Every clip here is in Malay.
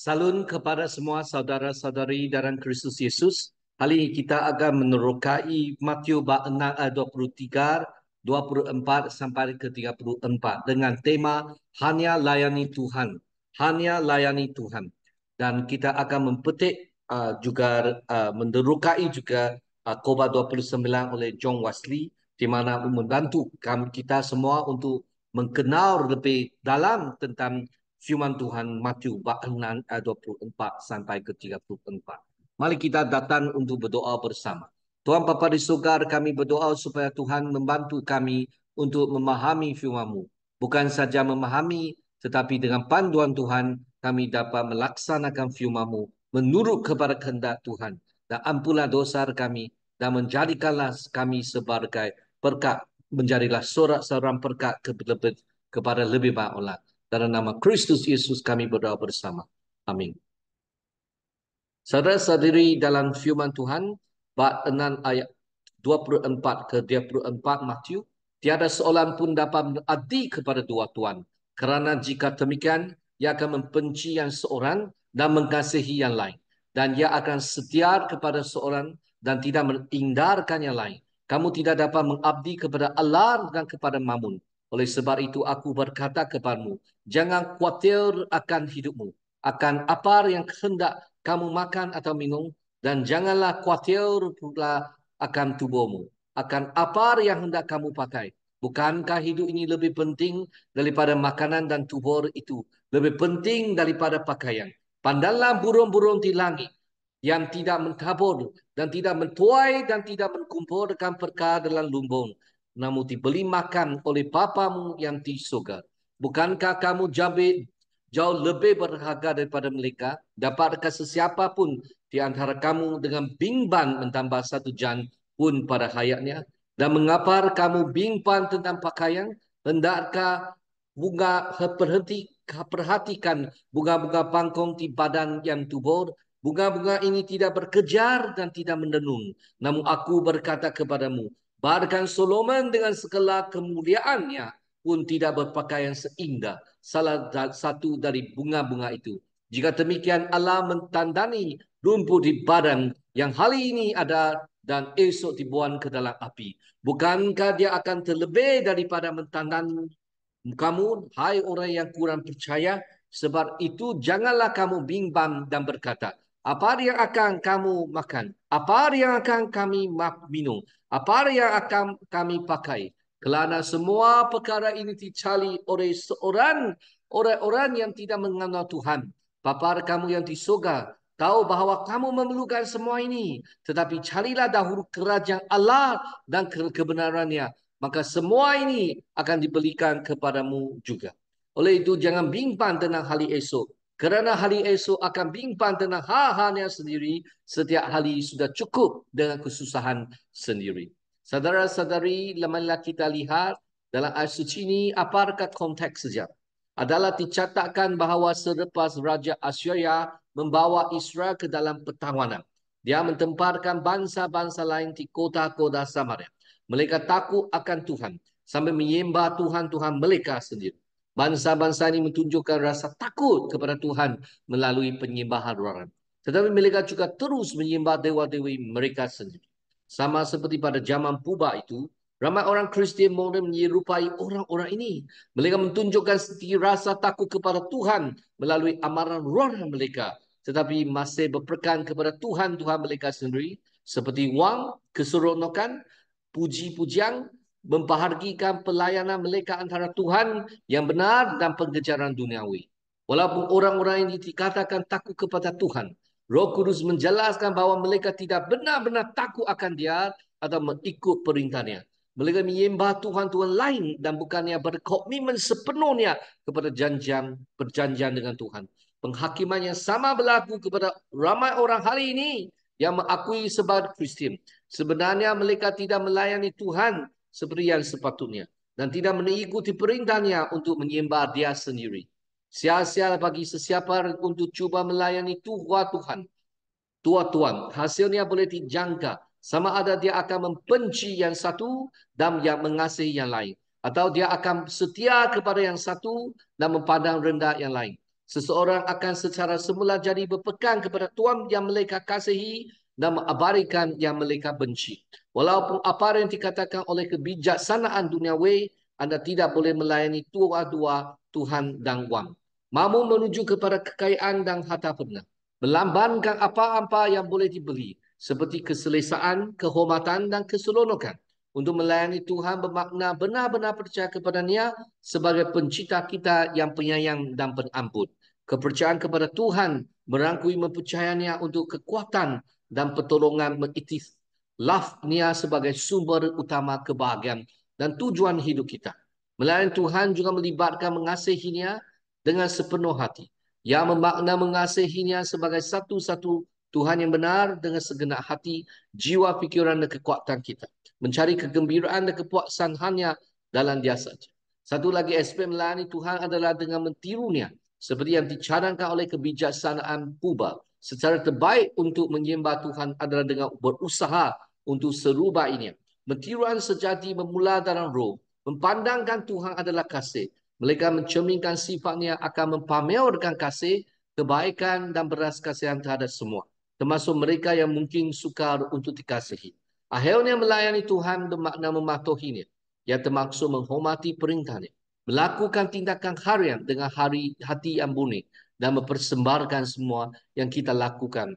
Salam kepada semua saudara-saudari dalam Kristus Yesus. Hari ini kita akan menerokai Matius bab 23, 24 sampai ke 34 dengan tema hanya layani Tuhan. Hanya layani Tuhan. Dan kita akan mempetik juga menerokai juga Khotbah 29 oleh John Wesley di mana membantu kita semua untuk mengenal lebih dalam tentang firman Tuhan Matius bab 6 ayat 24 sampai ke 34. Mari kita datang untuk berdoa bersama. Tuhan Bapa di surga, kami berdoa supaya Tuhan membantu kami untuk memahami firman-Mu. Bukan saja memahami, tetapi dengan panduan Tuhan, kami dapat melaksanakan firman-Mu menurut kepada kehendak Tuhan. Dan ampunlah dosa kami dan menjadikanlah kami sebagai berkat, menjadilah seorang berkat kepada lebih banyak orang. Dalam nama Kristus Yesus kami berdoa bersama. Amin. Saudara-saudari dalam firman Tuhan, bab 6 ayat 24 ke 24 Matius, tiada seorang pun dapat mengabdi kepada dua tuan. Kerana jika demikian, ia akan membenci yang seorang dan mengasihi yang lain. Dan ia akan setia kepada seorang dan tidak menghindarkan yang lain. Kamu tidak dapat mengabdi kepada Allah dan kepada mamun. Oleh sebab itu aku berkata kepadamu, jangan khawatir akan hidupmu, akan apa yang hendak kamu makan atau minum, dan janganlah khawatir pula akan tubuhmu, akan apa yang hendak kamu pakai. Bukankah hidup ini lebih penting daripada makanan dan tubuh itu lebih penting daripada pakaian? Pandanglah burung-burung di langit yang tidak mentabur dan tidak mentuai dan tidak mengumpulkan perkara dalam lumbung, namun dibeli makan oleh Bapamu yang di surga. Bukankah kamu jauh lebih berharga daripada mereka? Dapatkah sesiapa pun di antara kamu dengan bimbang menambah satu jam pun pada hayatnya? Dan mengapa kamu bimbang tentang pakaian? Hendakkah perhatikan bunga-bunga pangkong di badan yang tubur? Bunga-bunga ini tidak berkejar dan tidak menenun. Namun aku berkata kepadamu, bahkan Solomon dengan segala kemuliaannya pun tidak berpakaian seindah salah satu dari bunga-bunga itu. Jika demikian Allah mentandani rumput di badan yang hari ini ada dan esok dibuang ke dalam api. Bukankah dia akan terlebih daripada mentandani kamu, hai orang yang kurang percaya? Sebab itu janganlah kamu bimbang dan berkata, apa yang akan kamu makan? Apa yang akan kami minum? Apa yang akan kami pakai? Kerana semua perkara ini dicari oleh orang-orang yang tidak mengenal Tuhan. Bapa kamu yang di surga tahu bahawa kamu memerlukan semua ini. Tetapi carilah dahulu kerajaan Allah dan kebenarannya, maka semua ini akan diberikan kepadamu juga. Oleh itu jangan bimbang tentang hari esok. Kerana hari esok akan bimbang tentang hal-halnya sendiri. Setiap hari sudah cukup dengan kesusahan sendiri. Saudara-saudari, lemahlah kita lihat dalam ayat suci ini apakah konteks saja. Adalah dicatatkan bahawa selepas Raja Asyria membawa Israel ke dalam pertawanan, dia mentempatkan bangsa-bangsa lain di kota-kota Samaria. Mereka takut akan Tuhan sambil menyembah Tuhan-Tuhan mereka sendiri. Bangsa-bangsa ini menunjukkan rasa takut kepada Tuhan melalui penyembahan orang. Tetapi mereka juga terus menyembah dewa-dewi mereka sendiri. Sama seperti pada zaman purba itu, ramai orang Kristian mula menyerupai orang-orang ini. Mereka menunjukkan rasa takut kepada Tuhan melalui amaran roh mereka, tetapi masih berpegang kepada Tuhan-Tuhan mereka sendiri, seperti wang, keseronokan, puji-pujian, membahagikan pelayanan mereka antara Tuhan yang benar dan pengejaran duniawi. Walaupun orang-orang ini dikatakan takut kepada Tuhan, Roh Kudus menjelaskan bahawa mereka tidak benar-benar takut akan Dia atau mengikut perintahnya. Mereka menyembah Tuhan-Tuhan lain dan bukannya berkomitmen sepenuhnya kepada perjanjian dengan Tuhan. Penghakiman yang sama berlaku kepada ramai orang hari ini yang mengakui sebagai Kristian. Sebenarnya mereka tidak melayani Tuhan seperti yang sepatutnya dan tidak mengikuti perintahnya untuk menyembah Dia sendiri. Sia-sia bagi sesiapa untuk cuba melayani Tuhan. Tuan, hasilnya boleh dijangka. Sama ada dia akan membenci yang satu dan yang mengasihi yang lain. Atau dia akan setia kepada yang satu dan memandang rendah yang lain. Seseorang akan secara semula jadi berpegang kepada Tuhan yang mereka kasihi dan mengabaikan yang mereka benci. Walaupun apa yang dikatakan oleh kebijaksanaan duniawi, anda tidak boleh melayani dua-dua Tuhan dan wang. Mamun menuju kepada kekayaan dan harta benda. Melambangkan apa-apa yang boleh dibeli, seperti keselesaan, kehormatan dan keseronokan. Untuk melayani Tuhan bermakna benar-benar percaya kepada-Nya sebagai pencipta kita yang penyayang dan pengampun. Kepercayaan kepada Tuhan merangkui mempercayainya untuk kekuatan dan pertolongan mengiktirafnya sebagai sumber utama kebahagiaan dan tujuan hidup kita. Melayani Tuhan juga melibatkan mengasihinya dengan sepenuh hati. Yang bermakna mengasihinya sebagai satu-satu Tuhan yang benar dengan segenap hati, jiwa, fikiran dan kekuatan kita. Mencari kegembiraan dan kepuasan hanya dalam Dia saja. Satu lagi aspek melayani Tuhan adalah dengan mentirunya, seperti yang dicadangkan oleh kebijaksanaan purba. Secara terbaik untuk menyembah Tuhan adalah dengan berusaha untuk serupa ini. Mentiruan sejati bermula dalam roh. Memandangkan Tuhan adalah kasih. Mereka mencerminkan sifatnya akan mempamerkan kasih, kebaikan dan beras kasihan terhadap semua. Termasuk mereka yang mungkin sukar untuk dikasihi. Akhirnya melayani Tuhan bermakna mematuhinya. Yang termaksud menghormati perintahnya. Melakukan tindakan harian dengan hati yang murni. Dan mempersembahkan semua yang kita lakukan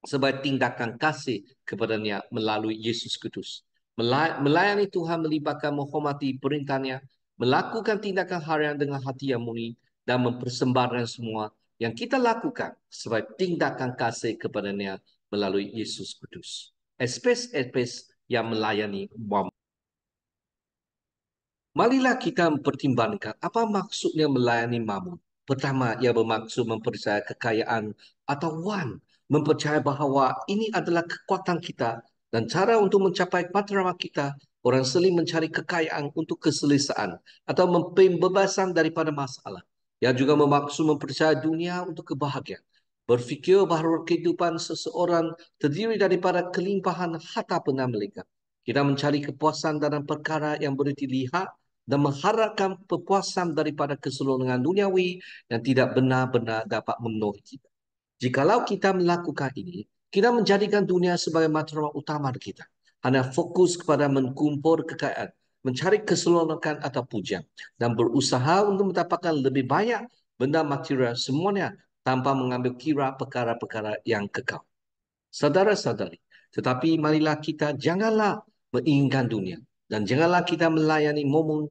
sebagai tindakan kasih kepadanya melalui Yesus Kristus. Melayani Tuhan melibatkan menghormati perintahnya, melakukan tindakan harian dengan hati yang murni, dan mempersembahkan semua yang kita lakukan sebagai tindakan kasih kepadanya melalui Yesus Kristus. Aspek-aspek yang melayani Mamun. Marilah kita mempertimbangkan apa maksudnya melayani Mamun. Pertama, ia bermaksud mempercayai kekayaan atau wan, mempercayai bahawa ini adalah kekuatan kita dan cara untuk mencapai matlamat kita. Orang seling mencari kekayaan untuk keselesaan atau pembebasan daripada masalah. Ia juga bermaksud mempercayai dunia untuk kebahagiaan. Berfikir bahawa kehidupan seseorang terdiri daripada kelimpahan harta benda mereka. Kita mencari kepuasan dalam perkara yang boleh dilihat dan mengharapkan kepuasan daripada keseluruhan duniawi yang tidak benar-benar dapat memenuhi kita. Jikalau kita melakukan ini, kita menjadikan dunia sebagai matlamat utama kita. Hanya fokus kepada mengkumpul kekayaan, mencari keseluruhan atau pujian, dan berusaha untuk mendapatkan lebih banyak benda material semuanya tanpa mengambil kira perkara-perkara yang kekal. Saudara-saudari, tetapi marilah kita janganlah menginginkan dunia dan janganlah kita melayani momen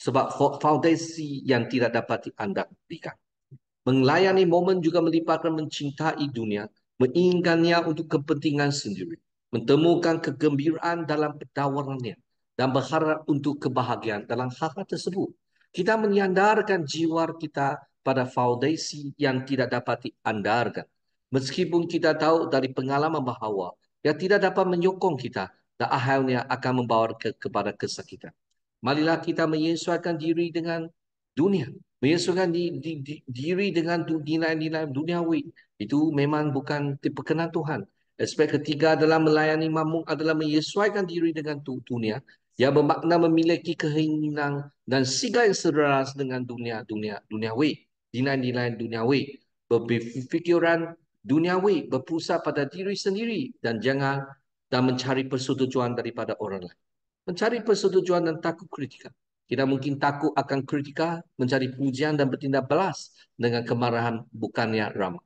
sebab foundasi yang tidak dapat diandalkan. Melayani momen juga melibatkan mencintai dunia, menginginkannya untuk kepentingan sendiri, menemukan kegembiraan dalam penawarannya, dan berharap untuk kebahagiaan dalam hal tersebut. Kita menyandarkan jiwa kita pada foundasi yang tidak dapat diandalkan. Meskipun kita tahu dari pengalaman bahawa yang tidak dapat menyokong kita dan akhirnya akan membawa kepada kesakitan. Marilah kita menyesuaikan diri dengan dunia, menyesuaikan diri dengan nilai-nilai duniawi. Itu memang bukan perkenan Tuhan. Aspek ketiga dalam melayani Mamun adalah menyesuaikan diri dengan dunia yang bermakna memiliki keinginan dan sigap yang selaras dengan duniawi, nilai-nilai duniawi, berfikiran duniawi, berpusat pada diri sendiri dan jangan dan mencari persetujuan daripada orang lain. Mencari persetujuan dan takut kritika. Kita mungkin takut akan kritika, mencari pujian dan bertindak balas dengan kemarahan bukannya ramah.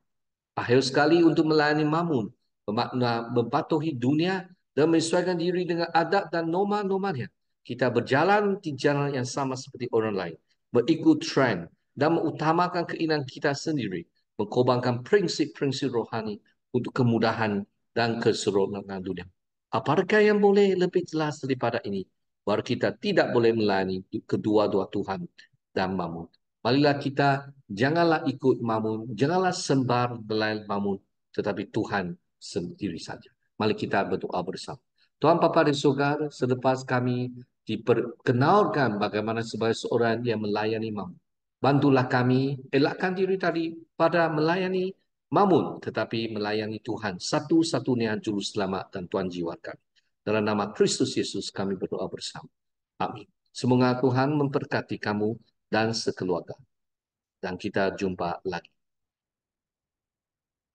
Akhir sekali untuk melayani Mamun, bermakna mematuhi dunia dan menyesuaikan diri dengan adat dan norma-normanya. Kita berjalan di jalan yang sama seperti orang lain, mengikut trend dan mengutamakan keinginan kita sendiri, mengkorbankan prinsip-prinsip rohani untuk kemudahan dan keseronokan dunia. Apakah yang boleh lebih jelas daripada ini? Bahawa kita tidak boleh melayani kedua-dua Tuhan dan Mamun. Marilah kita janganlah ikut Mamun, janganlah sembah belayan Mamun, tetapi Tuhan sendiri saja. Mari kita berdoa bersama. Tuhan Bapa di surga, selepas kami diperkenalkan bagaimana sebagai seorang yang melayani Mamun. Bantulah kami, elakkan diri tadi pada melayani Mamun, tetapi melayani Tuhan, satu-satunya juru selamat dan Tuhan jiwa kami. Dalam nama Kristus Yesus kami berdoa bersama. Amin. Semoga Tuhan memberkati kamu dan sekeluarga. dan kita jumpa lagi.